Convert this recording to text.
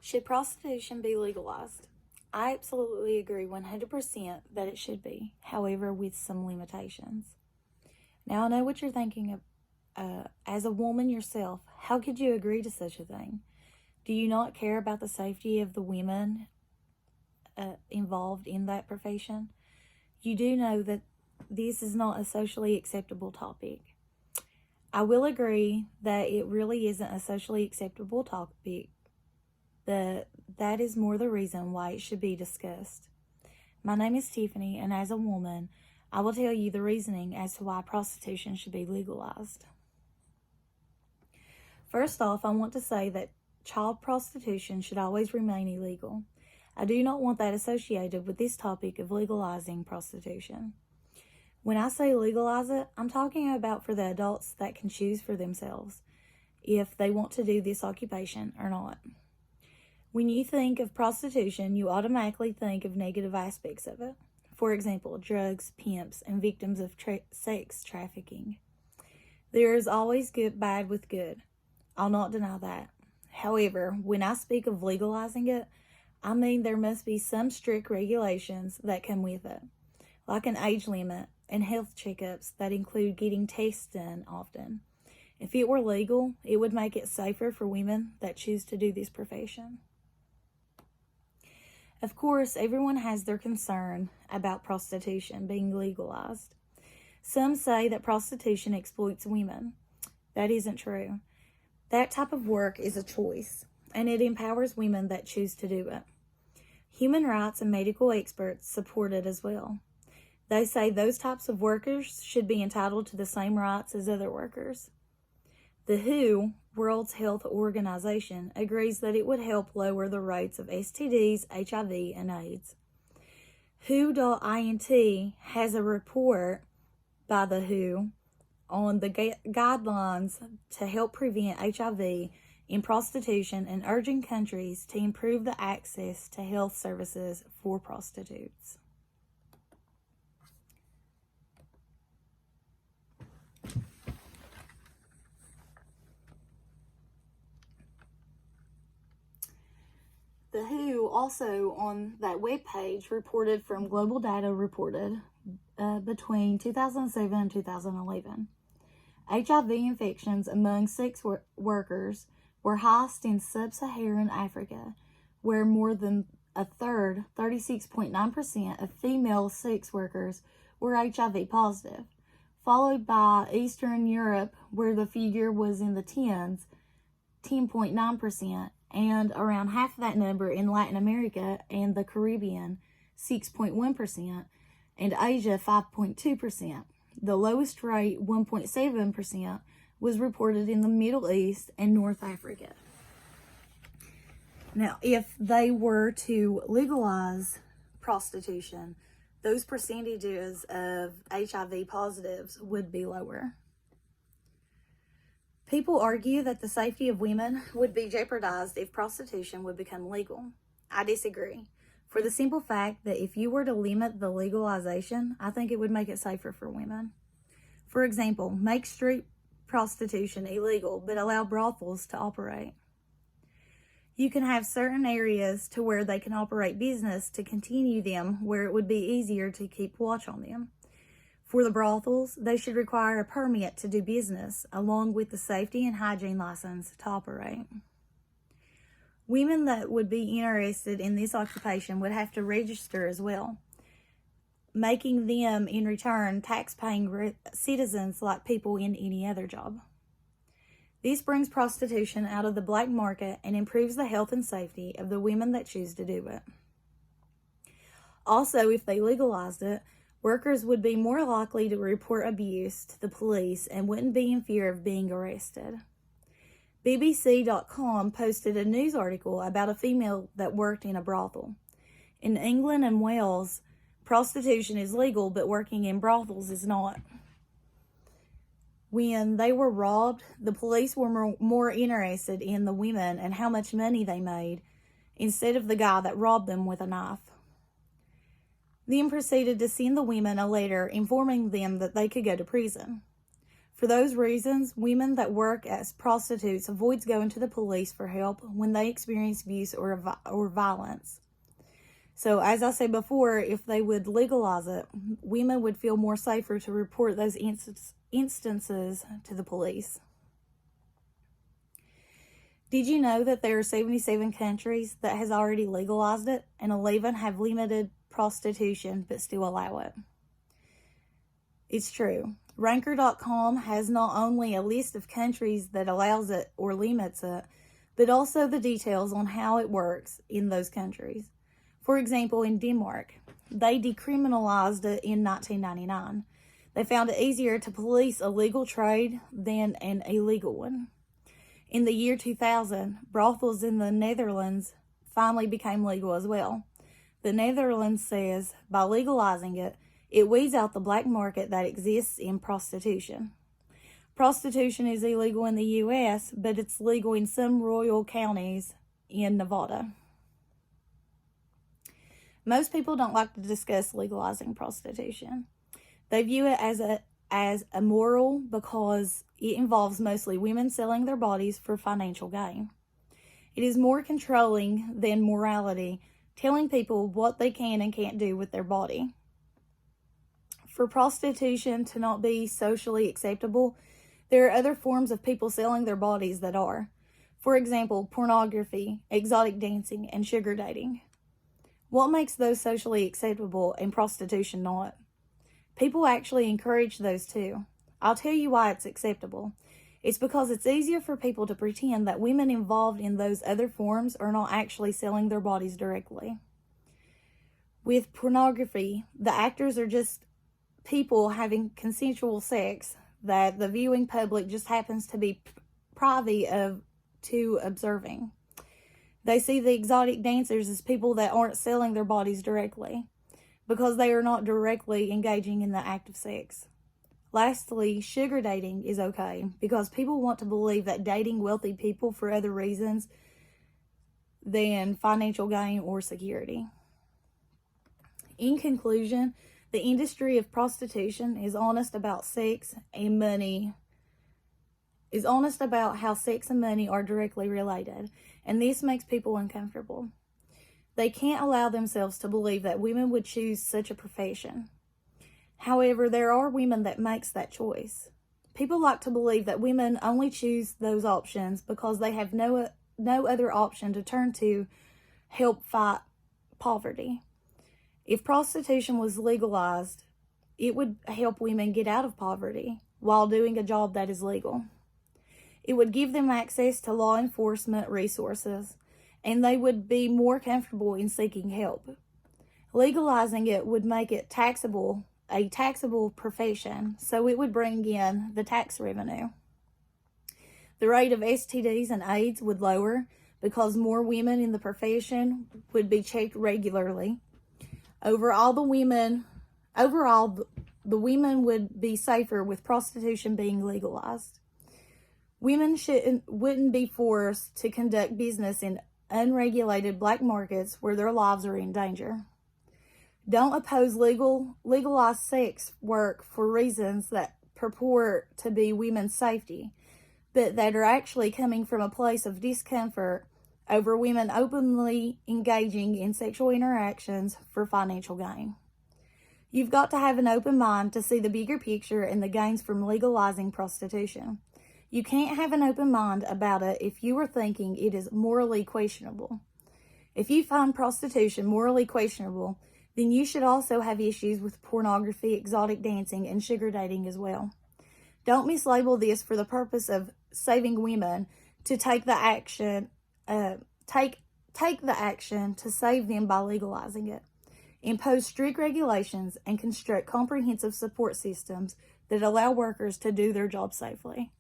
Should prostitution be legalized? I absolutely agree 100% that it should be, however, with some limitations. Now, I know what you're thinking of. As a woman yourself, how could you agree to such a thing? Do you not care about the safety of the women involved in that profession? You do know that this is not a socially acceptable topic. I will agree that it really isn't a socially acceptable topic. That is more the reason why it should be discussed. My name is Tiffany, and as a woman, I will tell you the reasoning as to why prostitution should be legalized. First off, I want to say that child prostitution should always remain illegal. I do not want that associated with this topic of legalizing prostitution. When I say legalize it, I'm talking about for the adults that can choose for themselves if they want to do this occupation or not. When you think of prostitution, you automatically think of negative aspects of it. For example, drugs, pimps, and victims of sex trafficking. There is always bad with good. I'll not deny that. However, when I speak of legalizing it, I mean there must be some strict regulations that come with it, like an age limit and health checkups that include getting tests done often. If it were legal, it would make it safer for women that choose to do this profession. Of course, everyone has their concern about prostitution being legalized. Some say that prostitution exploits women. That isn't true. That type of work is a choice, and it empowers women that choose to do it. Human rights and medical experts support it as well. They say those types of workers should be entitled to the same rights as other workers. The WHO, World Health Organization, agrees that it would help lower the rates of STDs, HIV, and AIDS. WHO.int has a report by the WHO on the guidelines to help prevent HIV in prostitution and urging countries to improve the access to health services for prostitutes. The WHO also on that webpage reported from global data reported between 2007 and 2011. HIV infections among sex workers were highest in sub-Saharan Africa, where more than a third, 36.9% of female sex workers were HIV positive, followed by Eastern Europe, where the figure was in the tens, 10.9%, and around half that number in Latin America and the Caribbean, 6.1%, and Asia, 5.2%. The lowest rate, 1.7%, was reported in the Middle East and North Africa. Now, if they were to legalize prostitution, those percentages of HIV positives would be lower. People argue that the safety of women would be jeopardized if prostitution would become legal. I disagree, for the simple fact that if you were to limit the legalization, I think it would make it safer for women. For example, make street prostitution illegal, but allow brothels to operate. You can have certain areas to where they can operate business to continue them, where it would be easier to keep watch on them. For the brothels, they should require a permit to do business, along with the safety and hygiene license to operate. Women that would be interested in this occupation would have to register as well, making them, in return, tax-paying citizens like people in any other job. This brings prostitution out of the black market and improves the health and safety of the women that choose to do it. Also, if they legalized it, workers would be more likely to report abuse to the police and wouldn't be in fear of being arrested. BBC.com posted a news article about a female that worked in a brothel. In England and Wales, prostitution is legal, but working in brothels is not. When they were robbed, the police were more interested in the women and how much money they made, instead of the guy that robbed them with a knife. Then proceeded to send the women a letter informing them that they could go to prison. For those reasons, women that work as prostitutes avoid going to the police for help when they experience abuse or violence. So, as I said before, if they would legalize it, women would feel more safer to report those instances to the police. Did you know that there are 77 countries that has already legalized it, and 11 have limited prostitution but still allow it? It's true. Ranker.com has not only a list of countries that allows it or limits it, but also the details on how it works in those countries. For example, in Denmark, they decriminalized it in 1999. They found it easier to police a legal trade than an illegal one. In the year 2000, brothels in the Netherlands finally became legal as well. The Netherlands says by legalizing it, it weeds out the black market that exists in prostitution. Prostitution is illegal in the U.S., but it's legal in some rural counties in Nevada. Most people don't like to discuss legalizing prostitution. They view it as immoral because it involves mostly women selling their bodies for financial gain. It is more controlling than morality, telling people what they can and can't do with their body. For prostitution to not be socially acceptable, there are other forms of people selling their bodies that are. For example, pornography, exotic dancing, and sugar dating. What makes those socially acceptable and prostitution not? People actually encourage those too. I'll tell you why it's acceptable. It's because it's easier for people to pretend that women involved in those other forms are not actually selling their bodies directly. With pornography, the actors are just people having consensual sex that the viewing public just happens to be privy to observing. They see the exotic dancers as people that aren't selling their bodies directly because they are not directly engaging in the act of sex. Lastly, sugar dating is okay because people want to believe that dating wealthy people for other reasons than financial gain or security. In conclusion, the industry of prostitution is honest about sex and money, is honest about how sex and money are directly related, and this makes people uncomfortable. They can't allow themselves to believe that women would choose such a profession. However, there are women that makes that choice. People like to believe that women only choose those options because they have no other option to turn to help fight poverty. If prostitution was legalized, it would help women get out of poverty while doing a job that is legal. It would give them access to law enforcement resources, and they would be more comfortable in seeking help. Legalizing it would make it a taxable profession, so it would bring in the tax revenue. The rate of STDs and AIDS would lower because more women in the profession would be checked regularly. Overall, the women would be safer with prostitution being legalized. Women wouldn't be forced to conduct business in unregulated black markets where their lives are in danger. Don't oppose legalized sex work for reasons that purport to be women's safety, but that are actually coming from a place of discomfort over women openly engaging in sexual interactions for financial gain. You've got to have an open mind to see the bigger picture and the gains from legalizing prostitution. You can't have an open mind about it if you are thinking it is morally questionable. If you find prostitution morally questionable, then you should also have issues with pornography, exotic dancing, and sugar dating as well. Don't mislabel this for the purpose of saving women to take the action to save them by legalizing it. Impose strict regulations and construct comprehensive support systems that allow workers to do their job safely.